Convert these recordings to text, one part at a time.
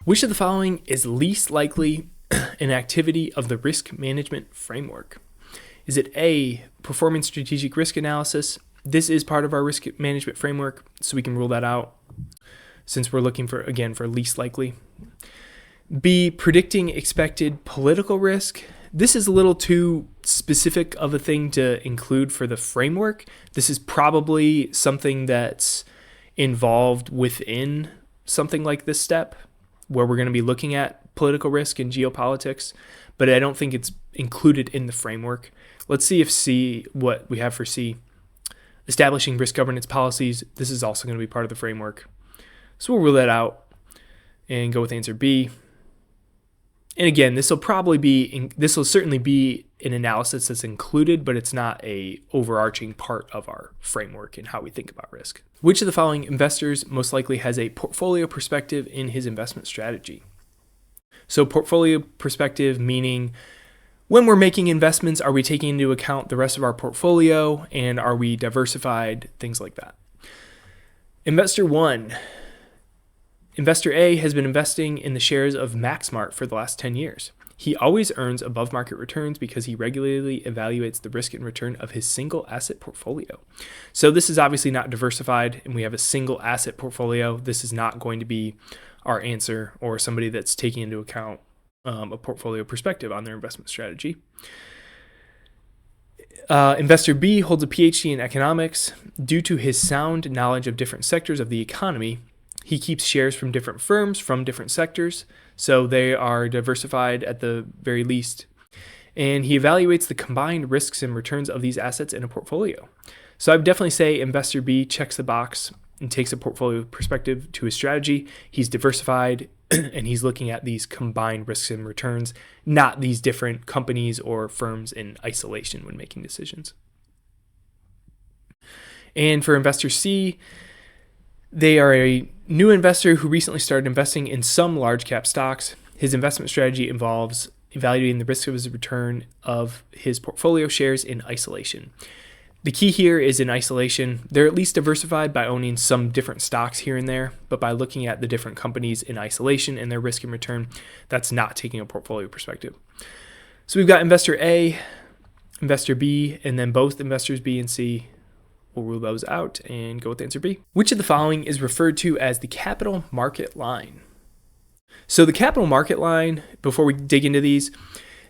Which of the following is least likely an activity of the risk management framework? Is it A, performing strategic risk analysis? This is part of our risk management framework, so we can rule that out since we're looking for least likely. B, predicting expected political risk. This is a little too specific of a thing to include for the framework. This is probably something that's involved within something like this step, where we're going to be looking at political risk and geopolitics, but I don't think it's included in the framework. Let's see if C, what we have for C. Establishing risk governance policies. This is also going to be part of the framework. So we'll rule that out and go with answer B. And again, this will certainly be an analysis that's included, but it's not a overarching part of our framework and how we think about risk. Which of the following investors most likely has a portfolio perspective in his investment strategy? So portfolio perspective meaning when we're making investments, are we taking into account the rest of our portfolio and are we diversified, things like that. Investor 1. Investor A has been investing in the shares of Maxmart for the last 10 years. He always earns above market returns because he regularly evaluates the risk and return of his single asset portfolio. So this is obviously not diversified and we have a single asset portfolio. This is not going to be our answer or somebody that's taking into account a portfolio perspective on their investment strategy. Investor B holds a PhD in economics. Due to his sound knowledge of different sectors of the economy, he keeps shares from different firms from different sectors, so they are diversified at the very least. And he evaluates the combined risks and returns of these assets in a portfolio. So I would definitely say Investor B checks the box and takes a portfolio perspective to his strategy. He's diversified and he's looking at these combined risks and returns, not these different companies or firms in isolation when making decisions. And for Investor C, they are a new investor who recently started investing in some large cap stocks. His investment strategy involves evaluating the risk of his return of his portfolio shares in isolation. The key here is in isolation. They're at least diversified by owning some different stocks here and there, but by looking at the different companies in isolation and their risk and return, that's not taking a portfolio perspective. So we've got Investor A, Investor B, and then both Investors B and C. We'll rule those out and go with answer B. Which of the following is referred to as the capital market line? So the capital market line, before we dig into these,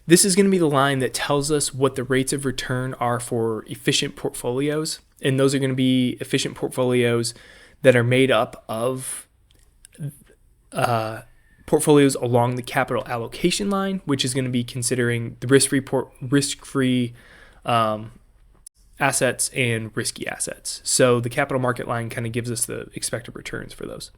this is going to be the line that tells us what the rates of return are for efficient portfolios. And those are going to be efficient portfolios that are made up of portfolios along the capital allocation line, which is going to be considering the risk-free assets and risky assets. So the capital market line kind of gives us the expected returns for those.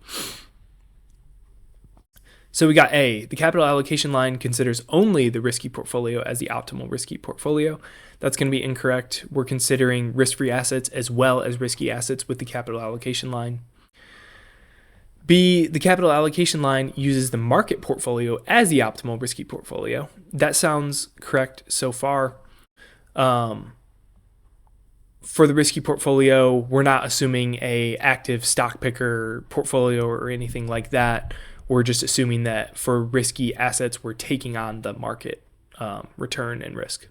So we got A, the capital allocation line considers only the risky portfolio as the optimal risky portfolio. That's going to be incorrect. We're considering risk-free assets as well as risky assets with the capital allocation line. B, the capital allocation line uses the market portfolio as the optimal risky portfolio. That sounds correct so far. For the risky portfolio, we're not assuming a active stock picker portfolio or anything like that. We're just assuming that for risky assets, we're taking on the market return and risk.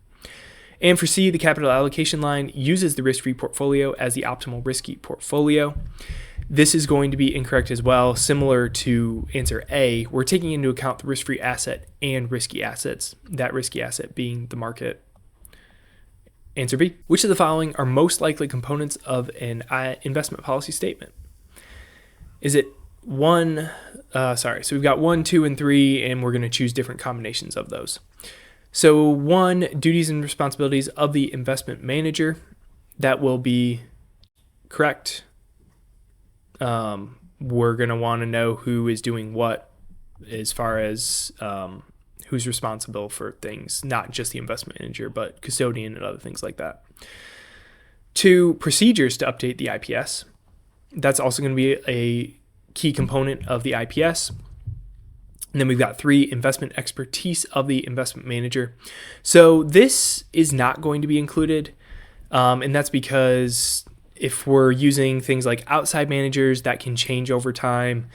And for C, the capital allocation line uses the risk-free portfolio as the optimal risky portfolio. This is going to be incorrect as well. Similar to answer A, we're taking into account the risk-free asset and risky assets, that risky asset being the market. Answer B, which of the following are most likely components of an investment policy statement? Is it one, so we've got 1, 2, and 3, and we're going to choose different combinations of those. So 1, duties and responsibilities of the investment manager. That will be correct. We're going to want to know who is doing what as far as who's responsible for things, not just the investment manager, but custodian and other things like that. 2, procedures to update the IPS. That's also going to be a key component of the IPS. And then we've got 3, investment expertise of the investment manager. So this is not going to be included, and that's because if we're using things like outside managers, that can change over time.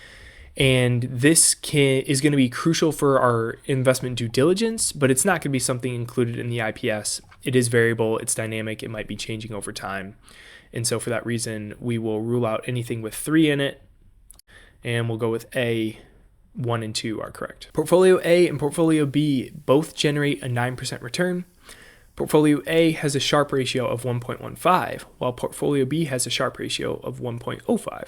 And this is going to be crucial for our investment due diligence, but it's not going to be something included in the IPS. It is variable, it's dynamic, it might be changing over time. And so for that reason, we will rule out anything with 3 in it, and we'll go with A. 1 and 2 are correct. Portfolio A and Portfolio B both generate a 9% return. Portfolio A has a Sharpe ratio of 1.15, while Portfolio B has a Sharpe ratio of 1.05.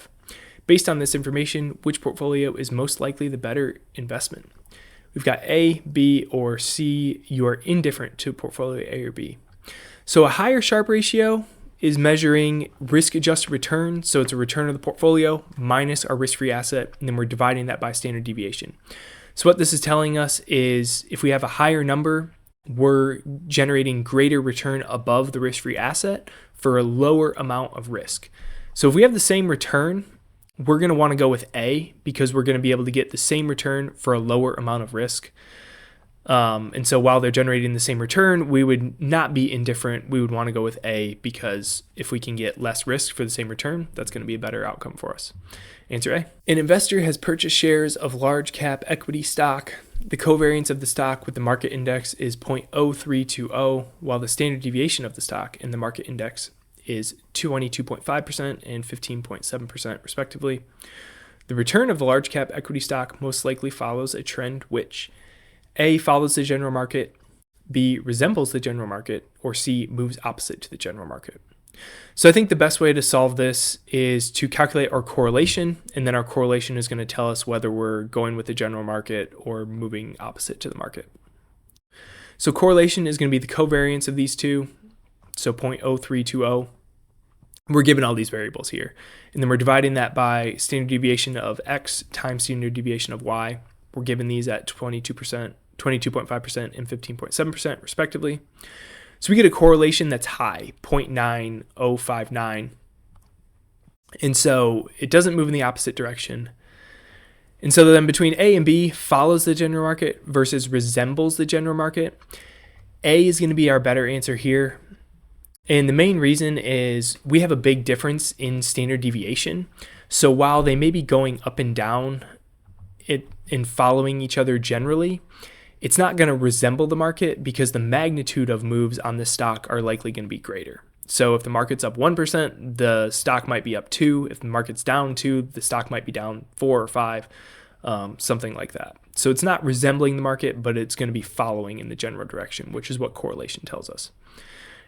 Based on this information, which portfolio is most likely the better investment? We've got A, B, or C. You are indifferent to portfolio A or B. So a higher Sharpe ratio is measuring risk-adjusted return. So it's a return of the portfolio minus our risk-free asset, and then we're dividing that by standard deviation. So what this is telling us is if we have a higher number, we're generating greater return above the risk-free asset for a lower amount of risk. So if we have the same return, we're going to want to go with A because we're going to be able to get the same return for a lower amount of risk. And so while they're generating the same return, we would not be indifferent. We would want to go with A because if we can get less risk for the same return, that's going to be a better outcome for us. Answer A. An investor has purchased shares of large cap equity stock. The covariance of the stock with the market index is 0.0320, while the standard deviation of the stock and the market index is 22.5% and 15.7% respectively. The return of the large cap equity stock most likely follows a trend which A, follows the general market, B, resembles the general market, or C, moves opposite to the general market. So I think the best way to solve this is to calculate our correlation, and then our correlation is going to tell us whether we're going with the general market or moving opposite to the market. So correlation is going to be the covariance of these two, so 0.0320. We're given all these variables here, and then we're dividing that by standard deviation of X times standard deviation of Y. We're given these at 22%, 22.5%, and 15.7% respectively. So we get a correlation that's high, 0.9059. And so it doesn't move in the opposite direction. And so then between A and B, follows the general market versus resembles the general market. A is going to be our better answer here. And the main reason is we have a big difference in standard deviation. So while they may be going up and down in following each other generally, it's not going to resemble the market because the magnitude of moves on this stock are likely going to be greater. So if the market's up 1%, the stock might be up 2. If the market's down 2, the stock might be down 4 or 5, something like that. So it's not resembling the market, but it's going to be following in the general direction, which is what correlation tells us.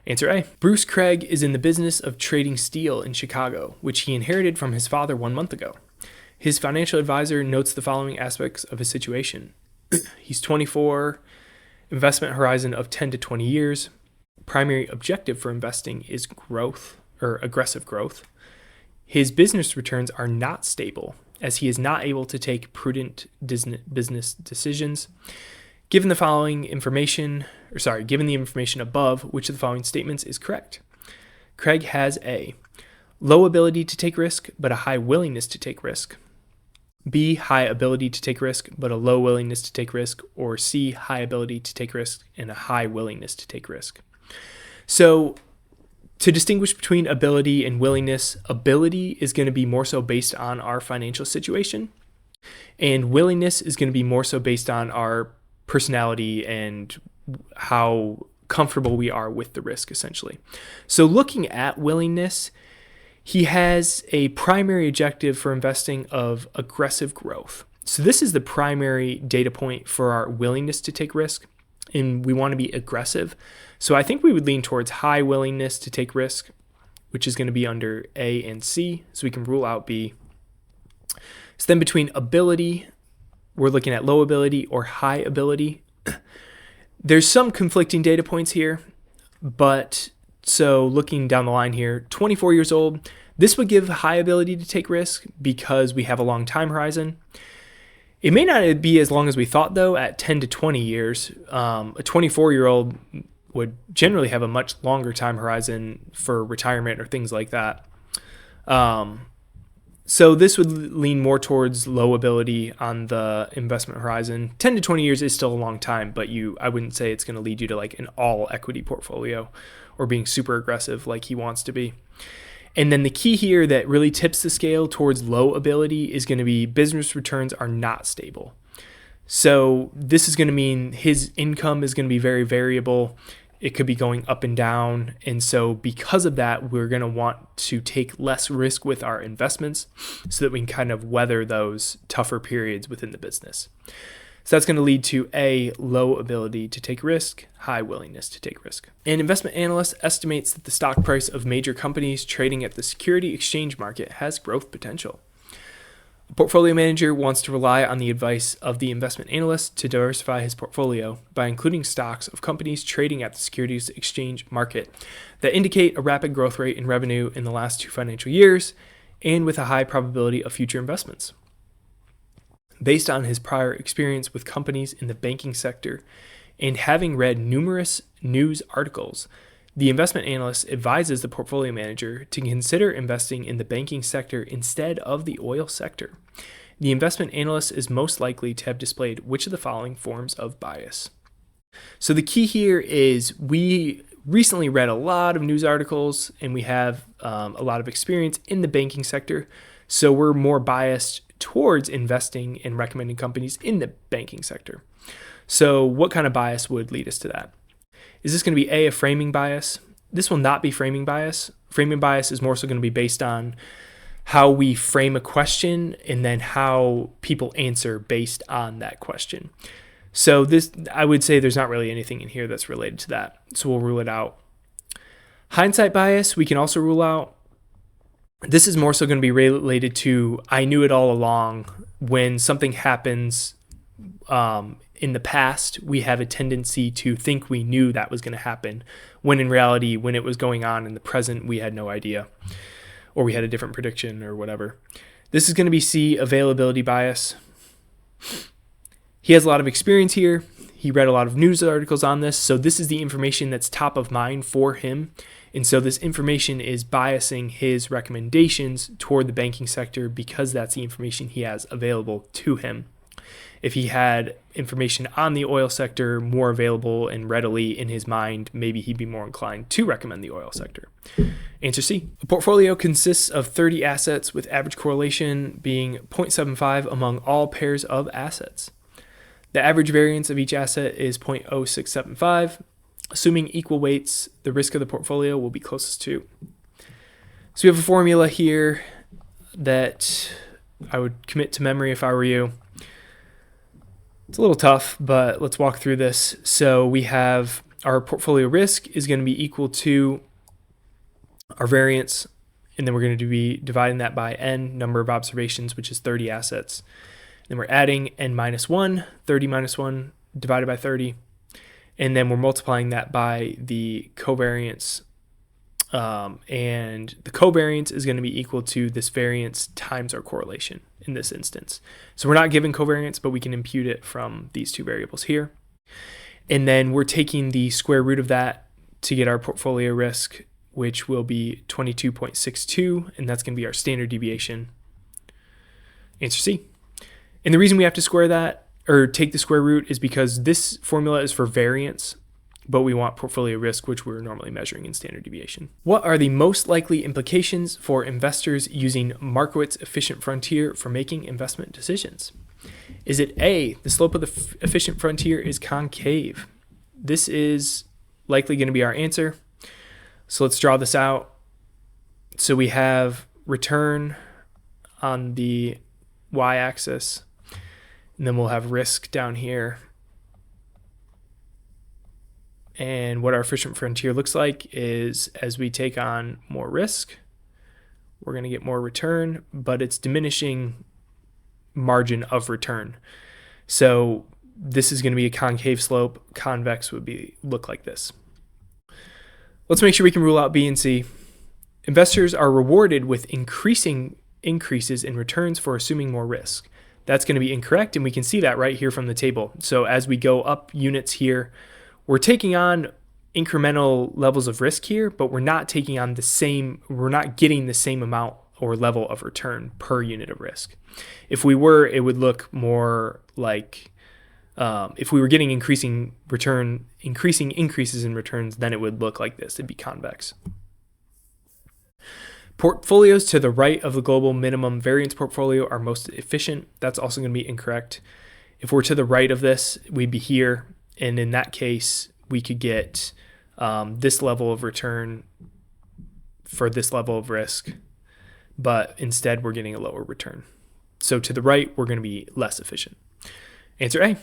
Answer A. Bruce Craig is in the business of trading steel in Chicago, which he inherited from his father 1 month ago. His financial advisor notes the following aspects of his situation. He's 24, investment horizon of 10 to 20 years. Primary objective for investing is growth or aggressive growth. His business returns are not stable as he is not able to take prudent business decisions. Given the information above, which of the following statements is correct? Craig has A, low ability to take risk, but a high willingness to take risk. B, high ability to take risk, but a low willingness to take risk. Or C, high ability to take risk and a high willingness to take risk. So to distinguish between ability and willingness, ability is going to be more so based on our financial situation, and willingness is going to be more so based on our personality and how comfortable we are with the risk, essentially. So looking at willingness, he has a primary objective for investing of aggressive growth. So this is the primary data point for our willingness to take risk, and we want to be aggressive. So I think we would lean towards high willingness to take risk, which is going to be under A and C, so we can rule out B. So then between ability, we're looking at low ability or high ability. There's some conflicting data points here, but so looking down the line here, 24 years old, this would give high ability to take risk because we have a long time horizon. It may not be as long as we thought, though, at 10 to 20 years. A 24-year-old would generally have a much longer time horizon for retirement or things like that. So this would lean more towards low ability on the investment horizon. 10 to 20 years is still a long time, but I wouldn't say it's going to lead you to like an all equity portfolio or being super aggressive like he wants to be. And then the key here that really tips the scale towards low ability is going to be business returns are not stable. So this is going to mean his income is going to be very variable. It could be going up and down. And so because of that, we're going to want to take less risk with our investments so that we can kind of weather those tougher periods within the business. So that's going to lead to A, low ability to take risk, high willingness to take risk. An investment analyst estimates that the stock price of major companies trading at the security exchange market has growth potential. A portfolio manager wants to rely on the advice of the investment analyst to diversify his portfolio by including stocks of companies trading at the securities exchange market that indicate a rapid growth rate in revenue in the last 2 financial years and with a high probability of future investments. Based on his prior experience with companies in the banking sector and having read numerous news articles, the investment analyst advises the portfolio manager to consider investing in the banking sector instead of the oil sector. The investment analyst is most likely to have displayed which of the following forms of bias. So the key here is we recently read a lot of news articles and we have a lot of experience in the banking sector. So we're more biased towards investing and recommending companies in the banking sector. So what kind of bias would lead us to that? Is this going to be a framing bias? This will not be framing bias. Framing bias is more so going to be based on how we frame a question and then how people answer based on that question. So this, I would say there's not really anything in here that's related to that. So we'll rule it out. Hindsight bias, we can also rule out. This is more so going to be related to I knew it all along. When something happens in the past, we have a tendency to think we knew that was going to happen, when in reality, when it was going on in the present, we had no idea, or we had a different prediction or whatever. This is going to be C, availability bias. He has a lot of experience here. He read a lot of news articles on this, so this is the information that's top of mind for him. And so this information is biasing his recommendations toward the banking sector because that's the information he has available to him. If he had information on the oil sector more available and readily in his mind, maybe he'd be more inclined to recommend the oil sector. Answer C. A portfolio consists of 30 assets with average correlation being 0.75 among all pairs of assets. The average variance of each asset is 0.0675. Assuming equal weights, the risk of the portfolio will be closest to. So we have a formula here that I would commit to memory if I were you. It's a little tough, but let's walk through this. So we have our portfolio risk is going to be equal to our variance, and then we're going to be dividing that by n, number of observations, which is 30 assets. Then we're adding n minus 1, 30 minus 1 divided by 30. And then we're multiplying that by the covariance. And the covariance is going to be equal to this variance times our correlation in this instance. So we're not given covariance, but we can impute it from these two variables here. And then we're taking the square root of that to get our portfolio risk, which will be 22.62, and that's going to be our standard deviation. Answer C. And the reason we have to square that or take the square root is because this formula is for variance, but we want portfolio risk, which we're normally measuring in standard deviation. What are the most likely implications for investors using Markowitz efficient frontier for making investment decisions? Is it A, the slope of the efficient frontier is concave? This is likely going to be our answer. So let's draw this out. So we have return on the y-axis, and then we'll have risk down here. And what our efficient frontier looks like is as we take on more risk, we're going to get more return, but it's diminishing margin of return. So this is going to be a concave slope. Convex would look like this. Let's make sure we can rule out B and C. Investors are rewarded with increases in returns for assuming more risk. That's going to be incorrect, and we can see that right here from the table. So as we go up units here, we're taking on incremental levels of risk here, but we're not getting the same amount or level of return per unit of risk. If we were, it would look more like if we were getting increasing increases in returns, then it would look like this. It'd be convex. Portfolios to the right of the global minimum variance portfolio are most efficient. That's also going to be incorrect. If we're to the right of this, we'd be here. And in that case, we could get this level of return for this level of risk. But instead, we're getting a lower return. So to the right, we're going to be less efficient. Answer A.